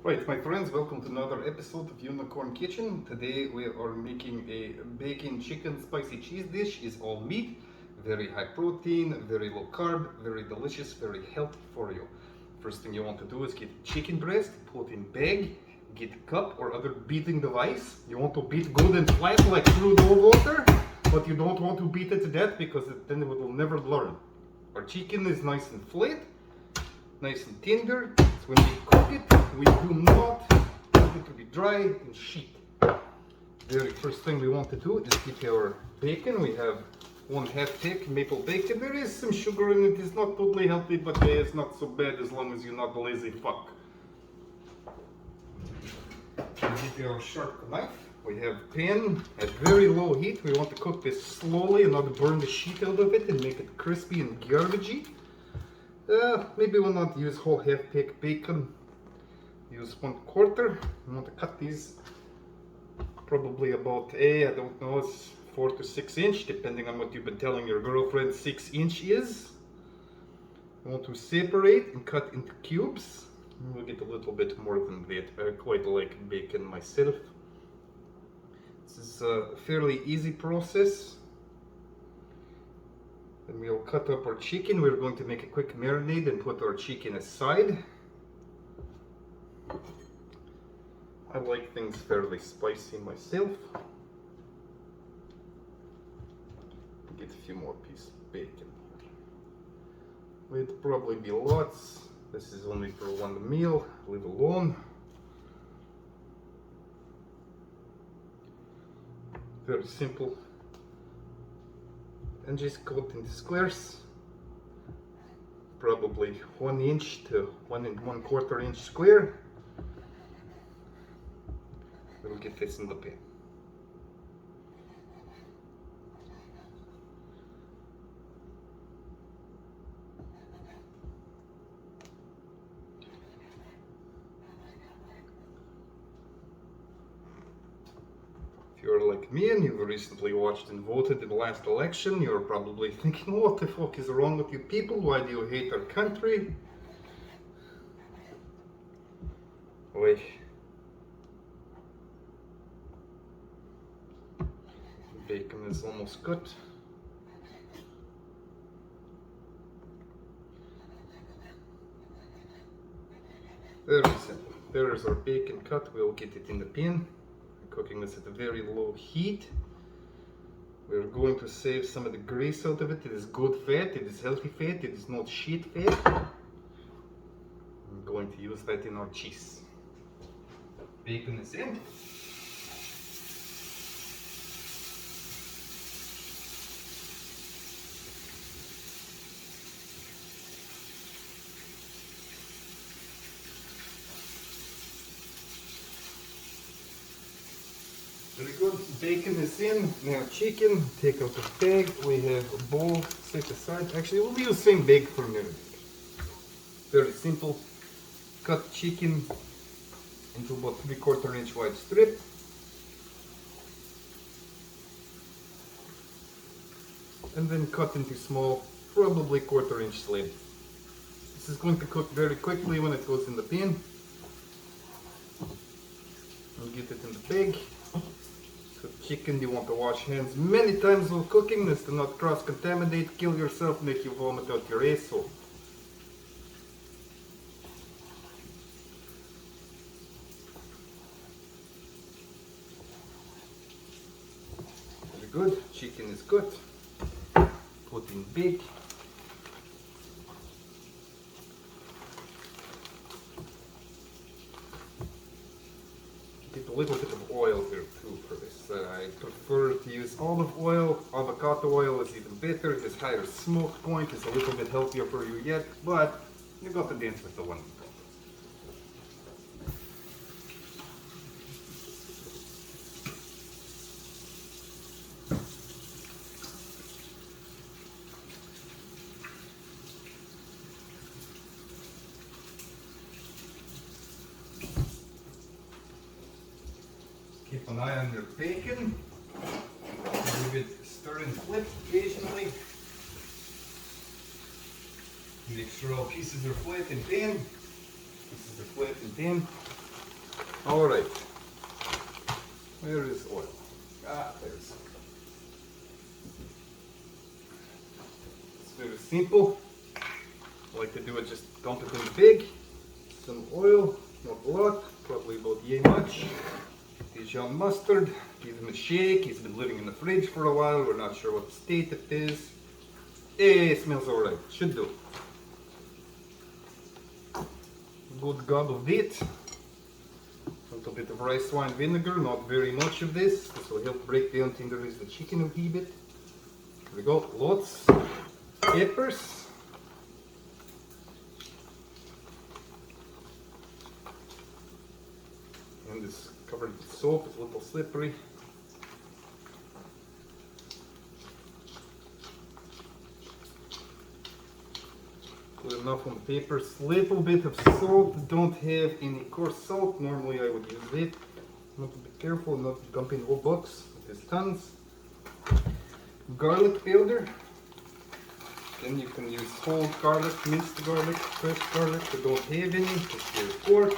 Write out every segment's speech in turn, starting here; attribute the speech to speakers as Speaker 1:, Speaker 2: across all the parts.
Speaker 1: Right, my friends, welcome to another episode of Unicorn Kitchen. Today we are making a bacon chicken spicy cheese dish. It's all meat, very high protein, very low carb, very delicious, very healthy for you. First thing you want to do is get chicken breast, put in bag, get cup or other beating device. You want to beat good and flat like through the water, but you don't want to beat it to death because then it will never learn. Our chicken is nice and flat, nice and tender. So when we cook it, we do not want it to be dry and sheet. Very first thing we want to do is get our bacon. We have 1/2 pack maple bacon. There is some sugar in it. It's not totally healthy, but it's not so bad as long as you're not a lazy fuck. We get our sharp knife. We have pan at very low heat. We want to cook this slowly and not burn the shit out of it and make it crispy and garbagey. Maybe we'll not use whole 1/2 pack bacon. Use 1/4. We want to cut these probably about I don't know, it's 4 to 6 inch, depending on what you've been telling your girlfriend 6 inch is. We want to separate and cut into cubes. We'll get a little bit more than that. I quite like bacon myself. This is a fairly easy process. Then we'll cut up our chicken. We're going to make a quick marinade and put our chicken aside. I like things fairly spicy myself. Get a few more pieces of bacon. It'll probably be lots. This is only for one meal, leave alone. Very simple. And just cut into squares. Probably 1 inch to 1 1/4 inch square. We'll get this in the pan. If you're like me and you've recently watched and voted in the last election, you're probably thinking, what the fuck is wrong with you people? Why do you hate our country? Wait. Bacon is almost cooked. Very simple. There is our bacon cut. We'll get it in the pan. We're cooking this at a very low heat. We're going to save some of the grease out of it. It is good fat. It is healthy fat. It is not shit fat. I'm going to use that in our cheese. Bacon is in. Very good. Bacon is in. Now chicken, take out the bag. We have a bowl set aside. Actually, we'll use the same bag for a minute. Very simple. Cut chicken into about 3/4 inch wide strip. And then cut into small, probably 1/4 inch slabs. This is going to cook very quickly when it goes in the pan. And get it in the bag. So chicken, you want to wash hands many times while cooking this to not cross-contaminate, kill yourself, make you vomit out your asshole. Very good, chicken is good. Put in big. Get a little bit of oil here too for this. I prefer to use olive oil. Avocado oil is even better. It has higher smoke point. It's a little bit healthier for you yet, but you got to dance with the one. Keep an eye on your bacon. Give it stir and flip occasionally. Make sure all pieces are flat and thin. Pieces are flat and thin. Alright. Where is oil? Ah, there's. It's very simple. I like to do it, just dump it in the bag. Some oil, not a lot, probably about yay much. Dijon mustard, give him a shake. He's been living in the fridge for a while. We're not sure what state it is. It smells alright, should do. Good gob of it. A little bit of rice wine vinegar, not very much of this. This will help break down tenderize the chicken a wee bit. Here we go, lots. Peppers. And this covered with soap, it's a little slippery. Good enough on the peppers. Little bit of salt. Don't have any coarse salt. Normally I would use it. Not to be careful, not to dump in whole box. There's tons. Garlic powder. Then you can use whole garlic, minced garlic, fresh garlic. I don't have any. Just use pork.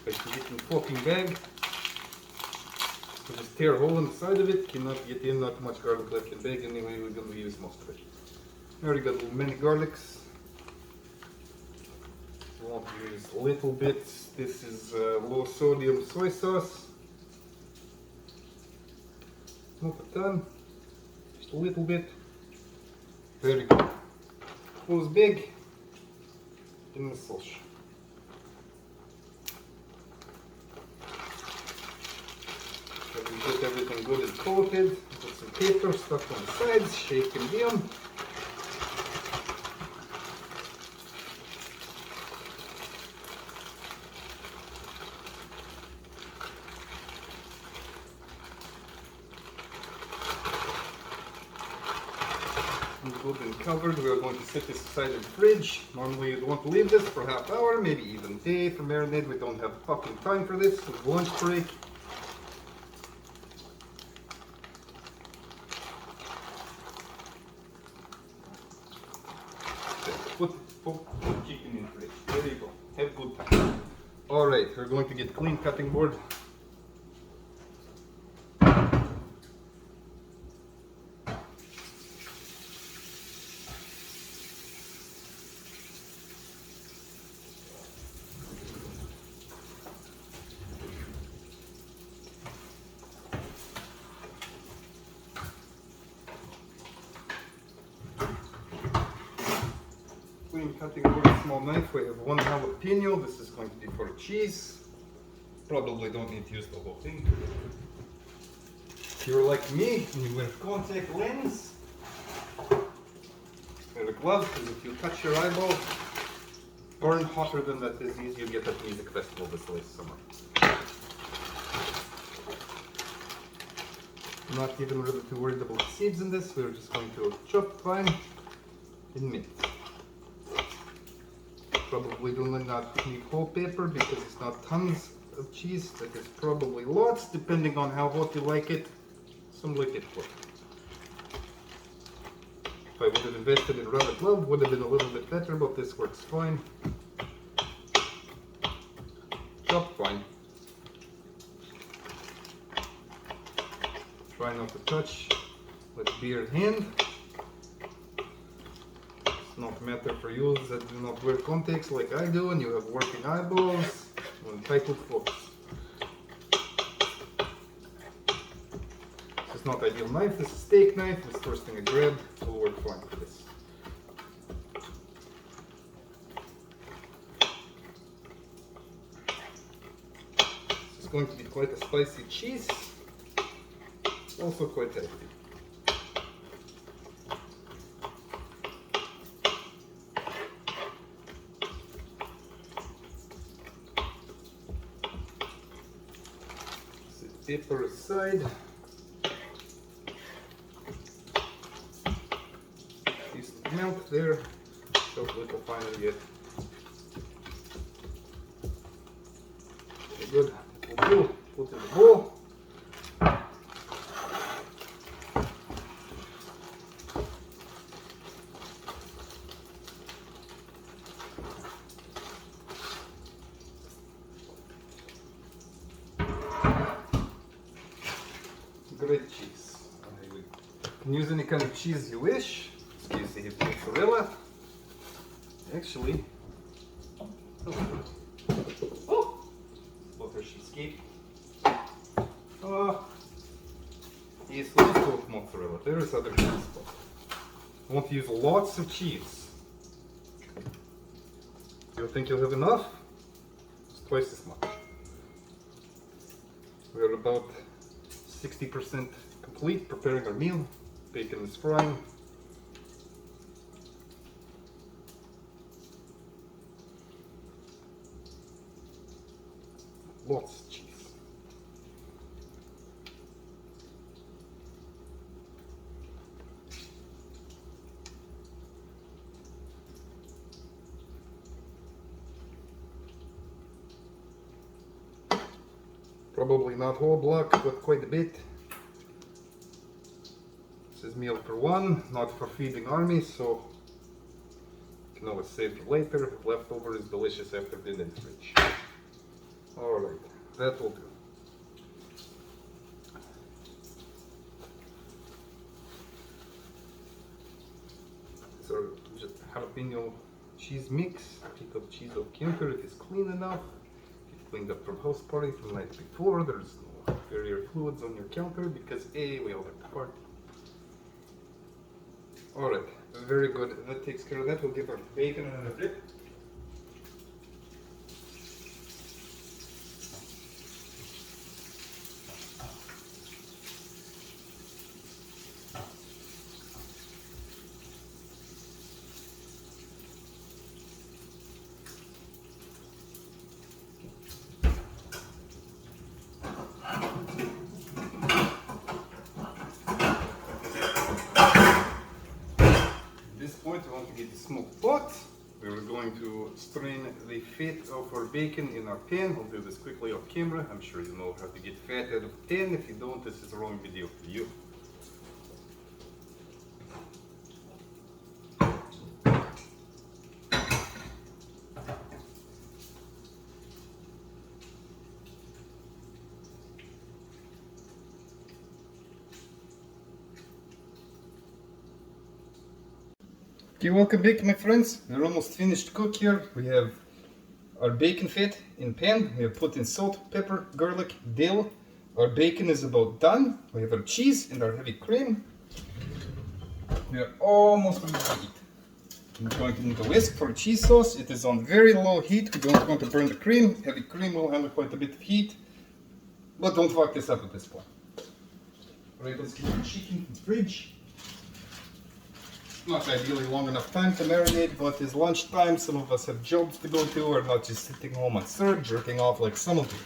Speaker 1: I can get in a fucking bag. So just tear a hole in the side of it. Cannot get in, not much garlic left in the bag. Anyway, we're going to use most of it. I already got many garlics. I want to use little bits. This is low sodium soy sauce. Not a ton, just a little bit. Very good. Close big in the sauce. Get everything good and coated. Put some pepper stuck on the sides, shake them down. Good and covered. We are going to set this aside in the fridge. Normally you'd want to leave this for half hour, maybe even a day for marinade. We don't have fucking time for this. It's lunch break. Put chicken in the fridge. There you go. Have a good time. Alright, we're going to get clean cutting board. Clean cutting board, small knife. We have one jalapeno. This is going to be for cheese. Probably don't need to use the whole thing. If you're like me and you wear contact lens, wear a glove, because if you touch your eyeball, burn hotter than that disease you get at music festival this last summer. I'm not even really too worried about seeds in this. We're just going to chop fine and mint. Probably do not need whole pepper because it's not tons of cheese. That is probably lots, depending on how hot you like it. Some like it hot. If I would have invested in rubber glove, would have been a little bit better, but this works fine. Chop fine. Try not to touch. Let's be your hand. Not matter for you that do not wear contacts like I do and you have working eyeballs and titled focus. This is not ideal knife, this is a steak knife. This first thing I grabbed will work fine for this. This is going to be quite a spicy cheese, also quite healthy. Pepper aside. Decent amount there. Chocolate little finer yet. Okay, good. We'll put in the bowl. can use any kind of cheese you wish. In this case, they have mozzarella. Actually, oh, butter cheesecake. Yes, let's go with mozzarella. There is other cheese, but I want to use lots of cheese. You think you'll have enough? It's twice as much. We're about 60% complete preparing our meal. Bacon is frying. Lots of cheese. Probably not whole block, but quite a bit. This is meal for one, not for feeding armies, so you can always save for later. Leftover is delicious after being in the fridge. Alright, that will do. So just jalapeno cheese mix. Pick up cheese off counter, it is clean enough. Cleaned up from house party from the night before. There's no barrier fluids on your counter because we all have to party. Alright, very good. That takes care of that. We'll give our bacon another dip. Point, we want to get the smoked pot. We're going to strain the fat of our bacon in our pan. I'll do this quickly off camera. I'm sure you know how to get fat out of pan. If you don't, this is the wrong video for you. Okay, welcome back my friends. We're almost finished cook here. We have our bacon fat in pan. We have put in salt, pepper, garlic, dill. Our bacon is about done. We have our cheese and our heavy cream. We are almost ready to eat. I'm going to need a whisk for cheese sauce. It is on very low heat. We don't want to burn the cream. Heavy cream will handle quite a bit of heat. But don't fuck this up at this point. Alright, let's get the chicken in the fridge. Not ideally long enough time to marinate, but it's lunchtime. Some of us have jobs to go to, or not just sitting home on third, jerking off like some of you.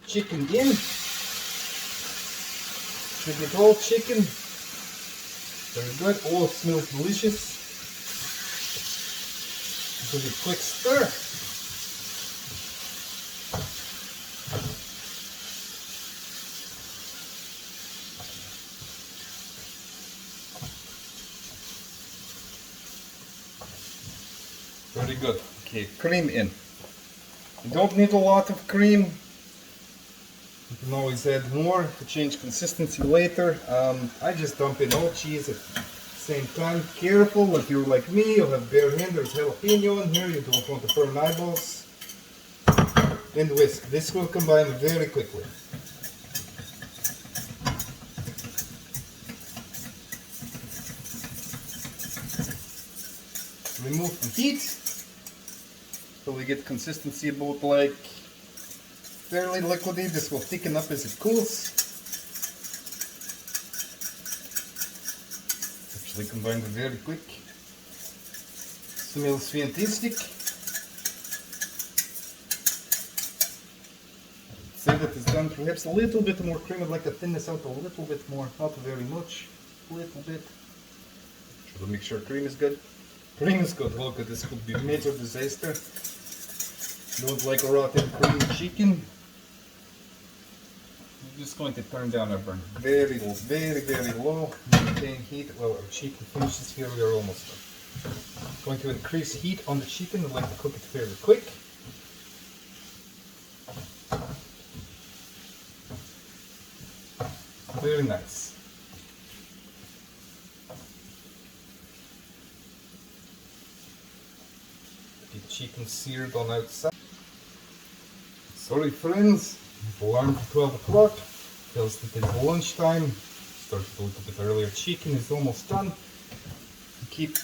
Speaker 1: Chicken in. Should get all chicken. Very good. Oh, it smells delicious. Give it a quick stir. Very good. Okay, cream in. You don't need a lot of cream. You can always add more to change consistency later. I just dump in all cheese at the same time. Careful, if you're like me, you'll have bare hand. There's jalapeno in here. You don't want to burn eyeballs. And whisk. This will combine very quickly. Remove the heat. So we get consistency about like fairly liquidy. This will thicken up as it cools. Actually combined very quick. Smells fantastic. Say that it's done. Perhaps a little bit more cream. I'd like to thin this out a little bit more. Not very much. A little bit. Try to make sure cream is good. Cream is good. Look, this could be a major disaster. Don't like a rotten cream chicken. I'm just going to turn down our burn very low, very low. Maintain heat while our chicken finishes here. We are almost done. Going to increase heat on the chicken. I'd like to cook it fairly quick. Very nice. chicken seared on outside. Sorry friends, alarm for 12 o'clock. Tells that it's lunchtime. Started a little bit earlier. Chicken is almost done. Keep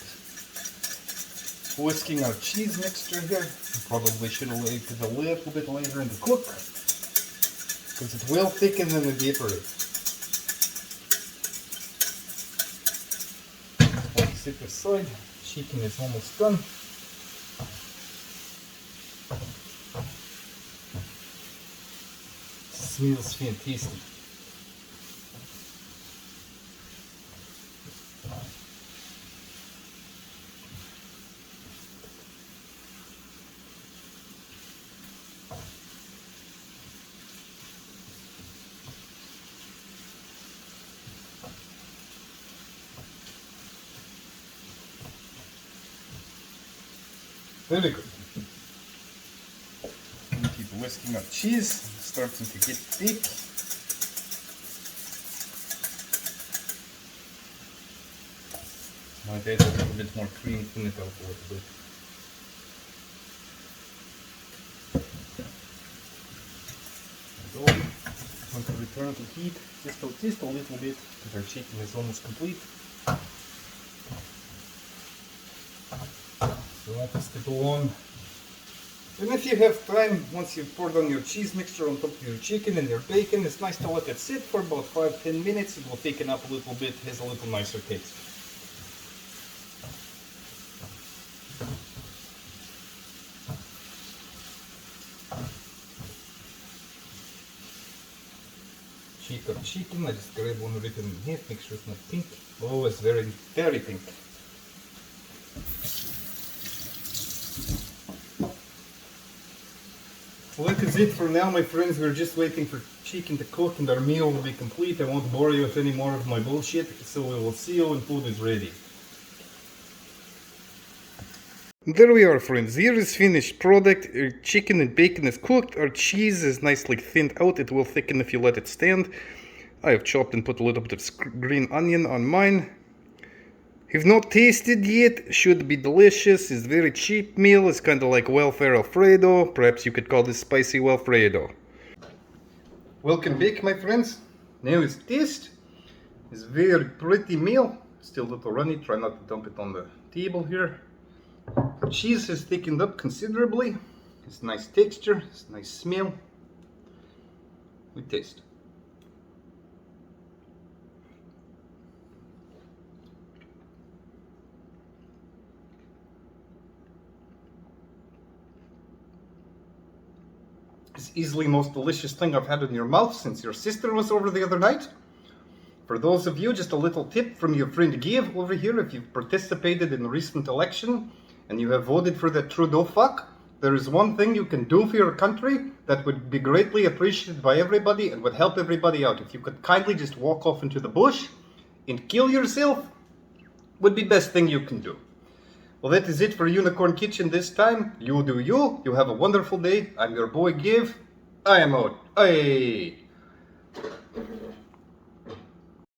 Speaker 1: whisking our cheese mixture here. Probably should have left it a little bit later in the cook, because it will thicken and evaporate. Set aside. Chicken is almost done. Smells fantastic. Very good. And keep whisking our cheese, starting to get thick. Might add a little bit more cream, thin it out a little bit. And I'm going to return to heat just a little bit, because our chicken is almost complete. So that is to go on. And if you have time, once you've poured on your cheese mixture on top of your chicken and your bacon, it's nice to let it sit for about 5-10 minutes. It will thicken up a little bit, has a little nicer taste. Cheaper chicken, I just grab one written in here, make sure it's not pink. Oh, it's very, very pink. Well, that is it for now, my friends. We're just waiting for chicken to cook and our meal will be complete. I won't bore you with any more of my bullshit, so we will see you when food is ready. There we are, friends. Here is finished product. Our chicken and bacon is cooked. Our cheese is nicely thinned out. It will thicken if you let it stand. I have chopped and put a little bit of green onion on mine. If not tasted yet, should be delicious. It's very cheap meal. It's kind of like welfare Alfredo. Perhaps you could call this spicy Wilfredo. Welcome back, my friends. Now it's taste. It's very pretty meal. Still a little runny. Try not to dump it on the table here. The cheese has thickened up considerably. It's nice texture. It's nice smell. We taste. It's easily the most delicious thing I've had in your mouth since your sister was over the other night. For those of you, just a little tip from your friend Gabe over here. If you've participated in the recent election and you have voted for that Trudeau fuck, there is one thing you can do for your country that would be greatly appreciated by everybody and would help everybody out. If you could kindly just walk off into the bush and kill yourself, would be the best thing you can do. Well, that is it for Unicorn Kitchen this time. You do you. You have a wonderful day. I'm your boy Give. I am out. Hey.